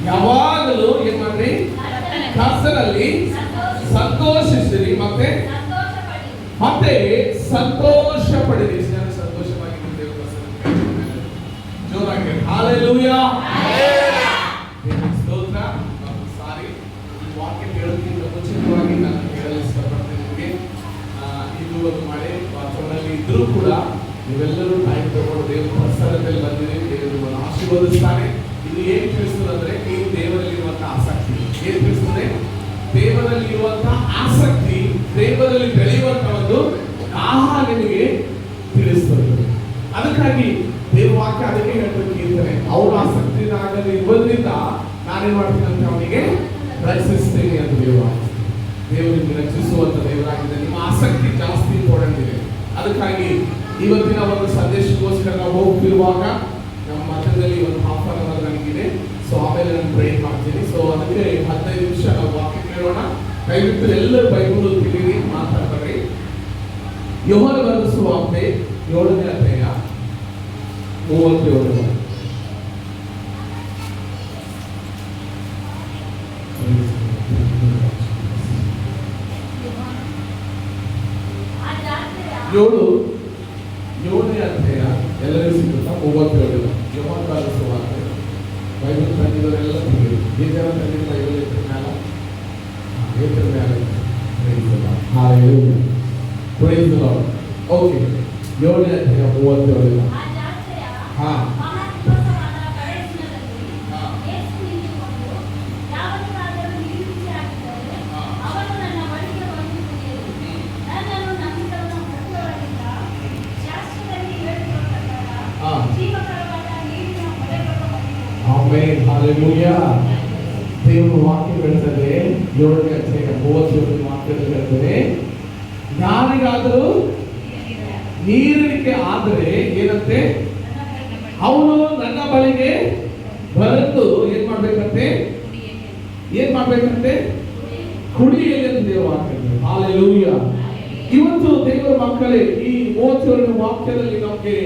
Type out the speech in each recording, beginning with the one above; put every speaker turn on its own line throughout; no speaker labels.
ಯಾವಾಗಲೂ ಏನ್ ಮಾಡ್ರಿ? ಕರ್ತನಲ್ಲಿ ಸಂತೋಷಿಸಿರಿ, ಮತ್ತೆ ಸಂತೋಷ ಪಡಿರಿ. ಸಂತೋಷವಾಗಿ ಜೋರಾಗಿ ಹಲ್ಲೆಲೂಯಾ. ಸ್ತೋತ್ರ. ಸಾರಿ, ಈ ವಾಕ್ಯ ಹೇಳೋದಕ್ಕಿಂತ ಮುಂಚಿತವಾಗಿ ನಾನು ಹೇಳಲು ಇಷ್ಟಪಡ್ತೀನಿ ನಿಮಗೆ. ಇದು ಒಂದು ಮಳೆ ವಾತಾವರಣದಲ್ಲಿ ಇದ್ರೂ ಕೂಡ ನೀವೆಲ್ಲರೂ ಟೈಮ್ ತಗೊಂಡು ದೇವರ ಪ್ರಸಾದದಲ್ಲಿ ಬಂದಿರಿ. ದೇವರು ಆಶೀರ್ವದಿಸ್ತಾನೆ. ಇದು ಏನ್ ತಿಳಿಸ್ತದೆ ಅಂದ್ರೆ, ನೀವು ದೇವರಲ್ಲಿ ಇರುವಂತಹ ಆಸಕ್ತಿ. ಏನ್ ತಿಳಿಸ್ತದೆ? ದೇವರಲ್ಲಿ ಇರುವಂತಹ ಆಸಕ್ತಿ, ದೇವರಲ್ಲಿ ಬೆಳೆಯುವಂತಹ ಒಂದು ದಾಹ ನಿಮಗೆ ತಿಳಿಸ್ತದೆ. ಅದಕ್ಕಾಗಿ ದೇವ ವಾಕ್ಯ ಅದಕ್ಕೆ ಹೇಳ್ಬೇಕು, ಕೀರ್ತನೆ ಅವ್ರ ಆಸಕ್ತಿನಾಗಲಿ ಇರುವುದರಿಂದ ನಾನೇನ್ ಮಾಡ್ತೀನಿ ಅಂತ ಅವನಿಗೆ ರಚಿಸ್ತೇನೆ ಅಂತ ದೇವರಿಗೆ ರಚಿಸುವಂತ ದೇವರಾಗಿದೆ. ನಿಮ್ಮ ಆಸಕ್ತಿ ಜಾಸ್ತಿ ಇಂಪಾರ್ಟೆಂಟ್ ಇದೆ. ಅದಕ್ಕಾಗಿ ಇವತ್ತಿನ ಒಂದು ಸಂದೇಶಕ್ಕೋಸ್ಕರ ನಾವು ಹೋಗ್ತಿರುವಾಗ ನಮ್ಮ ಮಠದಲ್ಲಿ ಒಂದು ಹಾಫ್ ಅನ್ ಅವರ್ ನನಗಿದೆ. ಸೊ ಆಮೇಲೆ ನಾನು ಬ್ರೇಕ್ ಮಾಡ್ತೀನಿ. ಸೊ ಅದಕ್ಕೆ 15 ನಿಮಿಷ ನಾವು ವಾಕ್ಯ ಕೇಳೋಣ. ದಯವಿಟ್ಟು ಎಲ್ಲರೂ ಬೈಬಲ್ ತಿಳಿರಿ, ಮಾತಾಡ್ತಾರೆ. ಯೋಹಾನ ಬರೆದ ಸುವಾರ್ತೆ 7ನೇ ಅಧ್ಯಾಯ 37. ಏಳನೇ ಅಧ್ಯಾಯ ಎಲ್ಲರಿಗೂ ಸಿಗುತ್ತಾ? 37. ಯೋಹಾನ ಬರೆದ ಸುವಾರ್ತೆ. ಬೈಬಲ್ ತಂದಿದ್ದವರೆಲ್ಲ ತಿಳಿರಿ. ಈ ಜನ ತಂದಿದ್ದ ಬೈಬಲ್ ಇದ್ರ ಮ್ಯಾಲ ಪ್ರೈಸ್ ದಿ ಲಾರ್ಡ್. ಓಕೆ, 7ನೇ ಅಧ್ಯಾಯ 37. ಹಾ, ಹಾಲೆಲೂಯಾ. ದೇವರ ವಾಕ್ಯ ಹೇಳ್ತದೆ, 7ನೇ ಅಧ್ಯಾಯ 37 ವಾಕ್ಯದಲ್ಲಿ ಹೇಳ್ತದೆ, ಯಾರಿಗಾದರೂ ನೀರಿನಿಕೆ ಆದರೆ ಏನಂತೆ? ಅವನು ನನ್ನ ಬಳಿಗೆ ಬರೆದು ಏನ್ ಮಾಡ್ಬೇಕಂತೆ? ಕುಡಿಯಲಿ ಅಂತ ದೇವರ ವಾಕ್ಯ. ಹಾಲೆಲೂಯಾ. ಇವತ್ತು ದೇವರ ಮಕ್ಕಳೇ, ಈ 37ನೇ ವಾಕ್ಯದಲ್ಲಿ ನಮಗೆ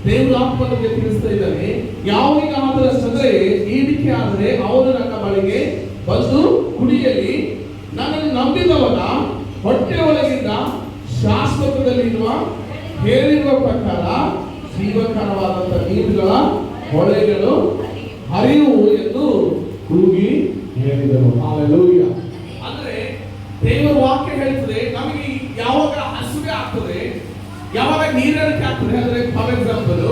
ದೇವರ ಆತ್ಮ ನಮಗೆ ತಿಳಿಸ್ತಾ ಇದ್ದಾನೆ, ಯಾವನಿಗಾದರೂ ಅಂದ್ರೆ ನೀಡಿಕೆ ಆದರೆ ಅವನು ನನ್ನ ಬಳಿಗೆ ಬಂದು ಕುಡಿಯಲಿ. ನನ್ನನ್ನು ನಂಬಿದವನ ಹೊಟ್ಟೆ ಒಳಗಿಂದ ಶಾಶ್ವತದಲ್ಲಿರುವ ಹೇಳಿರುವ ಪ್ರಕಾರ ಜೀವಕರವಾದಂತಹ ನೀರುಗಳ ಹೊಳೆಗಳು ಹರಿಯುವು ಎಂದು ಕೂಗಿ ಹೇಳಿದನು. ಹಲ್ಲೆಲೂಯಾ. ಅಂದ್ರೆ ದೇವರ ವಾಕ್ಯ ಹೇಳ್ತದೆ, ನಮಗೆ ಯಾವಾಗ ಹಸುವೆ ಆಗ್ತದೆ, ಯಾವಾಗ ನೀರಡಿಕೆ ಆಗ್ತದೆ ಅಂದ್ರೆ, ಫಾರ್ ಎಕ್ಸಾಂಪಲ್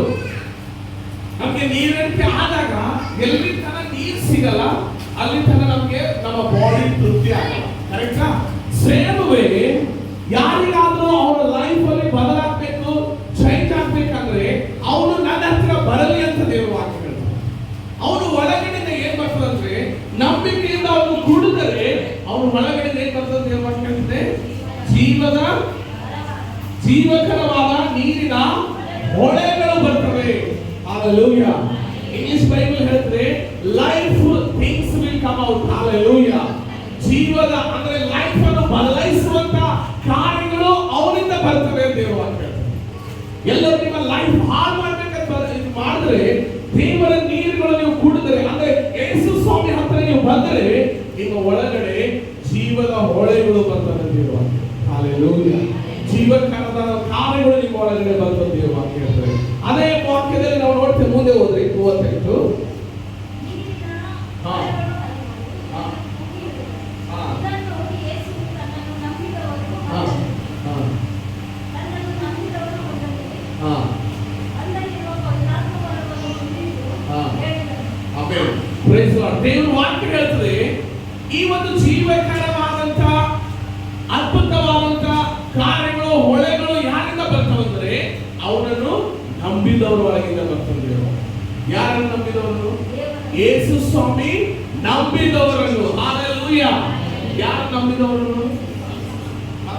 ನಮಗೆ ನೀರಡಿಕೆ ಆದಾಗ ಎಲ್ಲಿ ತನಕ ನೀರು ಸಿಗಲ್ಲ ಅಲ್ಲಿ ತನಕ ನಮಗೆ ನಮ್ಮ ಬಾಡಿ ತೃಪ್ತಿ ಆಗಲ್ಲ. ಕರೆಕ್ಟಾ? ಸೇಮ್ ವೇ ಯಾರಿಗಾದ್ರೂ ಅವರ ಲೈಫ್ ಅಲ್ಲಿ ಬದಲಾಗಬೇಕು, ಚೇಂಜ್ ಆಗ್ಬೇಕಂದ್ರೆ ಅವನು ನನ್ನ ಹತ್ರ ಬರಲಿ ಅಂತ ದೇವರ ವಾಕ್ಯ ಹೇಳ್ತಾರೆ. ಅವನು ಒಳಗಡೆಯಿಂದ ಏನ್ ಬರ್ತದಂದ್ರೆ, ನಂಬಿಕೆಯಿಂದ ಅವನು ಕುಡಿದರೆ ಅವನು ಒಳಗಡೆಯಿಂದ ಏನ್ ಬರ್ತದೆ ದೇವರ ವಾಕ್ಯ ಹೇಳ್ತದೆ? ಜೀವಕರವಾದ ನೀರಿನ ಹೊಳೆಗಳು ಬರ್ತವೆ. ಹಲ್ಲೆಲೂಯಾ. ಇಂಗ್ಲಿಷ್ ಬೈಬಲ್ ಹೇಳ್ತದೆ, life things will come out. Hallelujah. ಜೀವದ ಅಂದ್ರೆ ಲೈಫ್ ಅನ್ನು ಬದಲಾಯಿಸುವಂತ ಕಾರ್ಯಗಳು ಅವನಿಂದ ಬರ್ತವೆ ಅಂತ ದೇವರ ವಾಕ್ಯ ಹೇಳ್ತದೆ. ಎಲ್ಲರೂ ನಿಮ್ಮ ಲೈಫ್ ಹಾಳು ಮಾಡ್ಬೇಕಂತ ಮಾಡಿದ್ರೆ, ದೇವರ ನೀರುಗಳು ನೀವು ಕುಡಿದ್ರೆ, ಅಂದ್ರೆ ಯೇಸು ಸ್ವಾಮಿ ಹತ್ರ ನೀವು ಬಂದರೆ ನಿಮ್ಮ ಒಳಗಡೆ ಜೀವದ ಹೊಳೆಗಳು ಬರ್ತವೆ ದೇವರ ವಾಕ್ಯ. ಹಲ್ಲೆಲೂಯಾ. ಜೀವಕರದ ಕಾರ್ಯಗಳು ನಿಮ್ಮ ಒಳಗಡೆ ಬರ್ತದೆ ದೇವರ ವಾಕ್ಯ ಹೇಳ್ತಾರೆ. ಅದೇ ವಾಕ್ಯದಲ್ಲಿ ನಾವು ನೋಡ್ತೇವೆ, ಮುಂದೆ ಹೋದ್ರೆ 38. ದೇವರ ವಾಕ್ಯ ಹೇಳ್ತದೆ, ಈ ಒಂದು ಜೀವಕರವಾದಂತ ಅದ್ಭುತವಾದಂತ ಕಾರ್ಯಗಳು, ಹೊಳೆಗಳು ಯಾರಿಂದ ಬರ್ತವಂದ್ರೆ ಅವನನ್ನು ನಂಬಿದವರ ಒಳಗಿಂದ ಬರ್ತದೆ. ಯಾರನ್ನು ನಂಬಿದವರು? ಯೇಸು ಸ್ವಾಮಿ ನಂಬಿದವರನ್ನು. ಹಲ್ಲೆಲೂಯಾ. ಯಾರು ನಂಬಿದವರನ್ನು?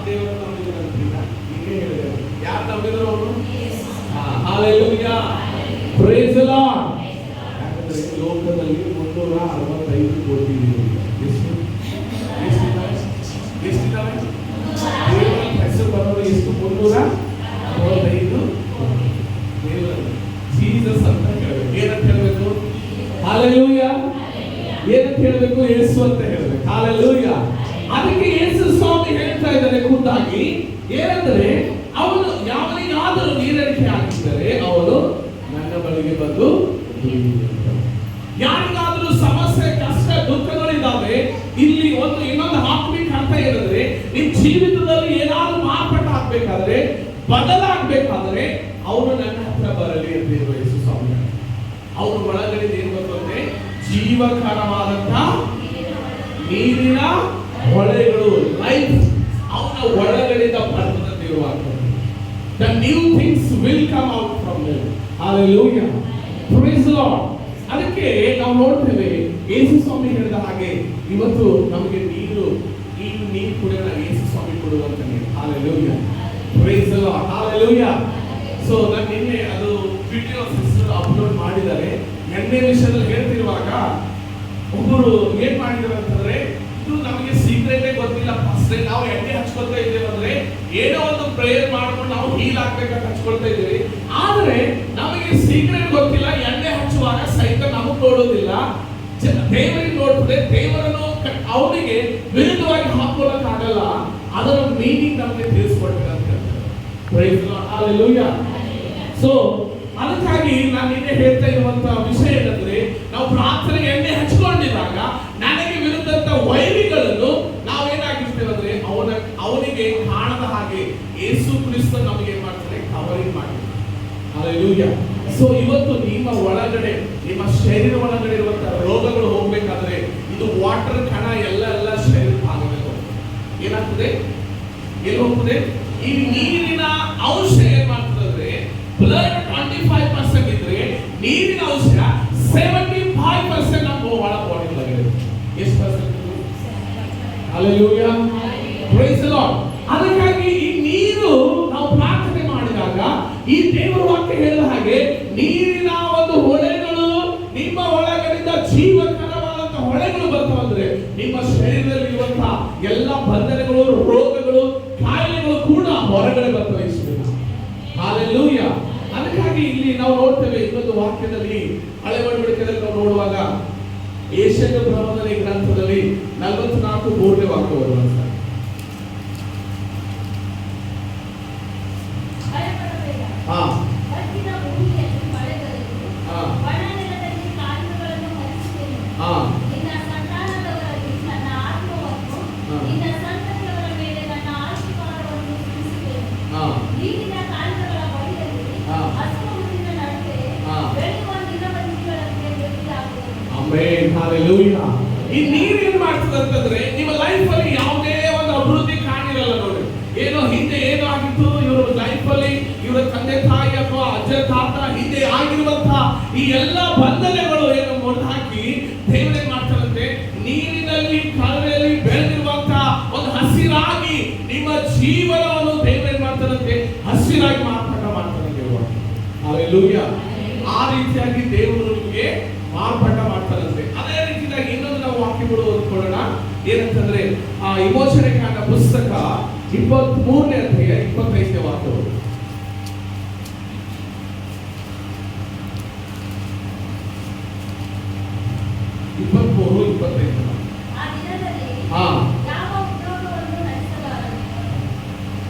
ದೇವರನ್ನು ನಂಬಿದವರು. ಯಾರು ನಂಬಿದವರು? ಹಲ್ಲೆಲೂಯಾ. Praise the Lord. ಯಾಕಂದ್ರೆ ಲೋಕದಲ್ಲಿ 365 ಕೋಟಿ ಎಷ್ಟಿದ್ದಾವೆ? ದೇವರ ಹೆಸರು ಬರೋದು ಎಷ್ಟು? 365 ದೇವರು ಜೀಸಸ್ ಅಂತ ಹೇಳಬೇಕು. ಏನಂತ ಹೇಳಬೇಕು? ಹಲ್ಲೆಲೂಯಾ. ಏನಂತ ಹೇಳಬೇಕು? ಯೇಸು ಅಂತ ಹೇಳಬೇಕು. ಹಲ್ಲೆಲೂಯಾ. ಅದಕ್ಕೆ ಯೇಸು ಸ್ವಾಮಿ ಹೇಳ್ತಾ ಇದ್ದಾರೆ ಖುದ್ದಾಗಿ ಏನಂದ್ರೆ, ಅವನು ಯಾವನಿಗಾದರೂ ನೀರಡಿಕೆ ಹಾಕಿದರೆ ಅವನು ನನ್ನ ಬಳಿಗೆ ಬಂದು ಯಾರಿಗಾದ್ರೂ ಸಮಸ್ಯೆ ಕಷ್ಟ ದುಃಖಗಳಿದ್ದಾವೆ, ಇಲ್ಲಿ ಒಂದು ಇನ್ನೊಂದು ಆತ್ಮಿಕ ಅರ್ಥ ಏನಂದ್ರೆ, ನಿಮ್ ಜೀವಿತದಲ್ಲಿ ಏನಾದ್ರೂ ಮಾರ್ಪಾಟ ಆಗ್ಬೇಕಾದ್ರೆ ಬದಲಾಗಬೇಕಾದ್ರೆ ಅವನು ನನ್ನ ಹತ್ರ ಬರಲಿ ಅಂತ ಹೇಳುವ ಯೇಸು ಸ್ವಾಮಿ. ಅವನು ಒಳಗಡೆ ಏನು ಗೊತ್ತಂದ್ರೆ, ಜೀವಕರವಾದಂತ ನೀರಿನ ಹೊಳೆಗಳು, ಲೈಫ್ ಅವನ ಒಳಗಡೆಯಿಂದ ಬರ್ತದಂತೆ ಇರುವಾಗ the new things will come out from them. Hallelujah. Praise the Lord. ಅದಕ್ಕೆ ನಾವು ನೋಡ್ತೇವೆ ಯೇಸು ಸ್ವಾಮಿ ಹೇಳಿದ ಹಾಗೆ ಇವತ್ತು ನಮಗೆ ನೀರು ಕುಡಿಯೋಣ ಯೇಸು ಸ್ವಾಮಿ ಕೊಡುವಂತ ನೀರು. Hallelujah. Praise the Lord. Hallelujah. So ನಾನು ನಿನ್ನೆ ಅದು ವಿಡಿಯೋ ಸಿಸ್ಟರ್ ಅಪ್ಲೋಡ್ ಮಾಡಿದ್ದಾರೆ. ಎಣ್ಣೆ ವಿಷಯದಲ್ಲಿ ಹೇಳ್ತಿರುವಾಗ ಒಬ್ಬರು ಏನ್ ಮಾಡಿದ್ದಾರೆ ಅಂತಂದ್ರೆ, ಇದು ನಮಗೆ ಸೀಕ್ರೆಟೇ ಗೊತ್ತಿಲ್ಲ. ಫಸ್ಟ್ ನಾವು ಎಣ್ಣೆ ಹಚ್ಕೊಳ್ತಾ ಇದ್ದೇವೆ ಅಂದ್ರೆ ಏನೋ ಒಂದು ಪ್ರೇಯರ್ ಮಾಡ್ಕೊಂಡು ನಾವು ಹೀಲ್ ಆಗ್ಬೇಕಂತ ಹಚ್ಕೊಳ್ತಾ ಇದ್ದೀವಿ. ಆದ್ರೆ ನಮಗೆ ಸೀಕ್ರೆಟ್ ಗೊತ್ತಿಲ್ಲ. ಎಣ್ಣೆ ಹಚ್ಚುವಾಗ ಸಹಿತ ನಮಗೆ ನೋಡೋದಿಲ್ಲ, ದೇವರಿಗೆ ನೋಡ್ತದೆ. ದೇವರನ್ನು ಅವನಿಗೆ ವಿರುದ್ಧವಾಗಿ ಹಾಕೊಳ್ಳಕ್ಕಾಗಲ್ಲ. ಅದರ ಮೀನಿಂಗ್ ನಮಗೆ ತಿಳಿಸ್ಕೊಡ್ಬೇಕಂತ ಹೇಳ್ತಾರೆ. Praise the Lord. Hallelujah. So ಅದಕ್ಕಾಗಿ ನಾನು ನಿನ್ನೆ ಹೇಳ್ತಾ ಇರುವಂತಹ ವಿಷಯ ಏನಂದ್ರೆ, ನಾವು ಪ್ರಾರ್ಥನೆಗೆ ಎಣ್ಣೆ ಹಚ್ಕೊಂಡಿದಾಗ ನನಗೆ ವಿರುದ್ಧಂತ ವೈರಿಗಳನ್ನು ನಾವೇನಾಗಿರ್ತೇವೆ ಅಂದ್ರೆ ಅವನಿಗೆ ಕಾಣದ ಹಾಗೆ ಯೇಸು ಕ್ರಿಸ್ತ ನಮಗೆ ಏನ್ ಮಾಡ್ತಾರೆ? ಕವರಿಂಗ್ ಮಾಡ್ತಾರೆ. ಹಲ್ಲೆಲೂಯಾ. ಸೊ ಇವತ್ತು ನಿಮ್ಮ ಒಳಗಡೆ, ನಿಮ್ಮ ಶರೀರ ಒಳಗಡೆ ಇರುವಂತಹ ರೋಗಗಳು ಹೋಗ್ಬೇಕಾದ್ರೆ ಇದು ವಾಟರ್ ಕಣ ಎಲ್ಲ ಶರೀರ ಆಗಬೇಕು. ಏನಾಗ್ತದೆ? ಎಲ್ಲಿ ಹೋಗ್ತದೆ? ಈ ನೀರಿನ ಅಂಶ ಏನ್ ಮಾಡ್ತದೆ? ಬ್ಲಡ್ 25% ಇದ್ರೆ ನೀರಿನ ಅಂಶ 75% ನಮ್ಮ ಒಳ ಬಾಡಿ ಒಳಗಡೆ. ಎಷ್ಟು percent? Hallelujah. Praise the Lord. ಅದಕ್ಕಾಗಿ ಈ ನೀರು ನಾವು ಪ್ರಾರ್ಥನೆ ಮಾಡಿದಾಗ ಈ ದೇವರ ವಾಕ್ಯ ಹೇಳಿದ ಹಾಗೆ ನೀರಿನ ಒಂದು ಹೊಳೆಗಳು ನಿಮ್ಮ ಒಳಗಡೆಯಿಂದ ಜೀವಕರವಾದಂತಹ ಹೊಳೆಗಳು ಬರ್ತಾವಂದ್ರೆ ನಿಮ್ಮ ಶರೀರದಲ್ಲಿ ಇರುವಂತಹ ಎಲ್ಲ ಬಂಧನಗಳು, ರೋಗಗಳು, ಕಾಯಿಲೆಗಳು ಕೂಡ ಹೊರಗಡೆ ಬರ್ತವೆ. ಹಲ್ಲೆಲೂಯಾ. ಅದಕ್ಕಾಗಿ ಇಲ್ಲಿ ನಾವು ನೋಡ್ತೇವೆ ಇನ್ನೊಂದು ವಾಕ್ಯದಲ್ಲಿ, ಹಳೆ ಒಡಂಬಡಿಕೆಯಲ್ಲಿ ನಾವು ನೋಡುವಾಗ ಏಷ್ಯದ ಪ್ರವಚನ ಗ್ರಂಥದಲ್ಲಿ 44 ವಾಕ್ಯ ಬರುವಂತ Hallelujah. ಈ ನೀರು ಏನ್ ಮಾಡ್ತದೆ ಅಂತಂದ್ರೆ, ನಿಮ್ಮ ಲೈಫ್ ಅಲ್ಲಿ ಯಾವುದೇ ಒಂದು ಅಭಿವೃದ್ಧಿ ಕಾಣಿರಲ್ಲ ನೋಡಿ. ಏನೋ ಹಿಂದೆ ಏನೋ ಆಗಿತ್ತು ಇವರ ಲೈಫ್ ಅಲ್ಲಿ, ಇವರ ತಂದೆ ತಾಯಿ ಅಥವಾ ಅಜ್ಜ ತಾತ ಹಿಂದೆ ಆಗಿರುವಂತಹ ಈ ಎಲ್ಲ ಬಂಧನಗಳು ಏನು ಮುರಿದು ಹಾಕಿ ದೇವರೇನ್ ಮಾಡ್ತಾರಂತೆ, ನೀರಿನಲ್ಲಿ ಕಳವೆಯಲ್ಲಿ ಬೆಳೆದಿರುವಂತಹ ಒಂದು ಹಸಿರಾಗಿ ನಿಮ್ಮ ಜೀವನವನ್ನು ದೇವರೇನ್ ಮಾಡ್ತಾರಂತೆ ಹಸಿರಾಗಿ ಮಾರ್ಪಾಟ ಮಾಡ್ತಾರಂತೆ. ಹಲ್ಲೆಲೂಯಾ. ಆ ರೀತಿಯಾಗಿ ದೇವರು ನಿಮಗೆ ಮಾರ್ಪಾಟ ಮಾಡ್ತಾರಂತೆ. ಅದೇ ರೀತಿಯಾಗಿ ಇನ್ನೊಂದು ನಾವು ವಾಕ್ಯಗಳು ಓದ್ಕೊಳ್ಳೋಣ. ಏನಂತಂದ್ರೆ ವಿಮೋಚನೆ ಕಾಂಡ ಪುಸ್ತಕ 23ನೇ ಅಧ್ಯಾಯ 25ನೇ ವಾಕ್ಯಗಳು.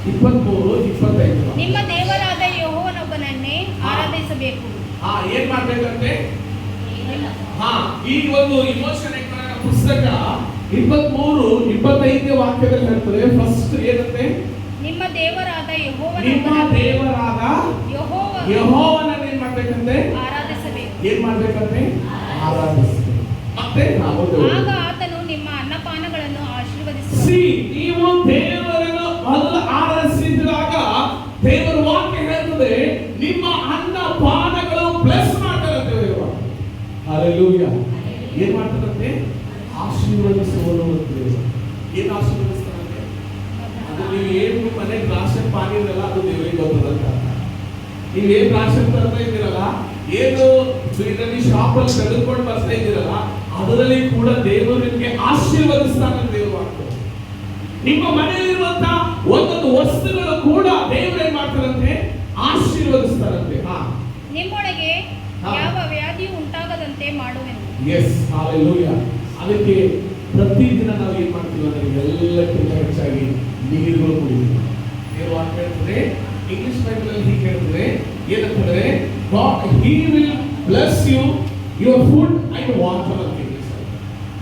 23-25.
ನಿಮ್ಮ ದೇವರಾದ ಯೆಹೋವನೊಬ್ಬನನ್ನೇ ಆರಾಧಿಸಬೇಕು.
ಏನ್ ಮಾಡ್ಬೇಕಂತೆ? ಈ ಒಂದು ವಿಮೋಚನೆ ಕಾಂಡ ಪುಸ್ತಕ 23-25ನೇ ವಾಕ್ಯದಲ್ಲಿ ಹೇಳ್ತಾರೆ. ಫಸ್ಟ್ ಏನಂತೆ?
ನಿಮ್ಮ ದೇವರಾದ
ಯೆಹೋವನನ್ನ ಏನ್ ಮಾಡ್ಬೇಕಂತೆ?
ಆರಾಧಿಸಬೇಕು.
ಏನ್ ಮಾಡ್ಬೇಕಂತೆ? ಆರಾಧಿಸಬೇಕು. ಮತ್ತೆ
ಆಗ ಆತನು ನಿಮ್ಮ ಅನ್ನಪಾನಗಳನ್ನು ಆಶೀರ್ವದಿಸುವನು.
ನೀವು ದೇವರನ್ನು ಮೊದಲು ಆರಾಧಿಸಿದಾಗ ದೇವರ ವಾಕ್ಯ ಹೇಳ್ತದೆ ನಿಮ್ಮ ಅನ್ನಪಾನಗಳು ಬ್ಲೆಸ್ ಮಾಡ್ತಾರಂತೆ. ಹಲ್ಲೆಲೂಯಾ. ಏನ್ ಮಾಡ್ತಾರಂತೆ? ಆಶೀರ್ವದಿಸುವನು ಅಂತ. ಏನ್ ಆಶೀರ್ವದಿಸ್ತಾರಂತೆ? ಅದು ನೀವು ಏನು ಮನೆಗೆ ರಾಶನ್ ಪಾನಿ ಇರಲ್ಲ, ಅದು ದೇವರಿಗೆ ಗೊತ್ತದಂತ. ನೀವು ಏನ್ ರಾಶನ್ ತರ್ತಾ ಇದ್ದೀರಲ್ಲ, ಏನು ಇದರಲ್ಲಿ ಶಾಪ್ ಅಲ್ಲಿ ತೆಗೆದುಕೊಂಡು ಬರ್ತಾ ಇದ್ದೀರಲ್ಲ, ಅದರಲ್ಲಿ ಕೂಡ ದೇವರು ನಿಮಗೆ ಆಶೀರ್ವದಿಸ್ತಾನೆ. ದೇವರು ವಾಕ್ಯ ನಿಮ್ಮ ಮನೆಯಲ್ಲಿರುವಂತಹ ಒಂದೊಂದು ವಸ್ತುಗಳು ಕೂಡ ದೇವರು ಏನ್ ಮಾಡ್ತಾರಂತೆ? ಆಶೀರ್ವದಿಸ್ತಾರಂತೆ.
ನಿಮ್ಮೊಳಗೆ ಯಾವ ವ್ಯಾಧಿಯು ಉಂಟಾಗದಂತೆ ಮಾಡುವೆನು.
Yes, hallelujah. ಅದಕ್ಕೆ ಪ್ರತಿದಿನ ನಾವು ಏನ್ ಮಾಡ್ತೀವಿ ಅಂದ್ರೆ ಎಲ್ಲಕ್ಕಿಂತ ಹೆಚ್ಚಾಗಿ ನೀರುಗಳು ಕುಡಿತೀವಿ. ದೇವರ ವಾಕ್ಯ ಹೇಳ್ತದೆ, ಇಂಗ್ಲಿಷ್ ಬೈಬಲ್ ಅಲ್ಲಿ ಹೀಗೆ ಹೇಳ್ತದೆ, ಏನಂತಂದ್ರೆ God, He will bless you your food and water.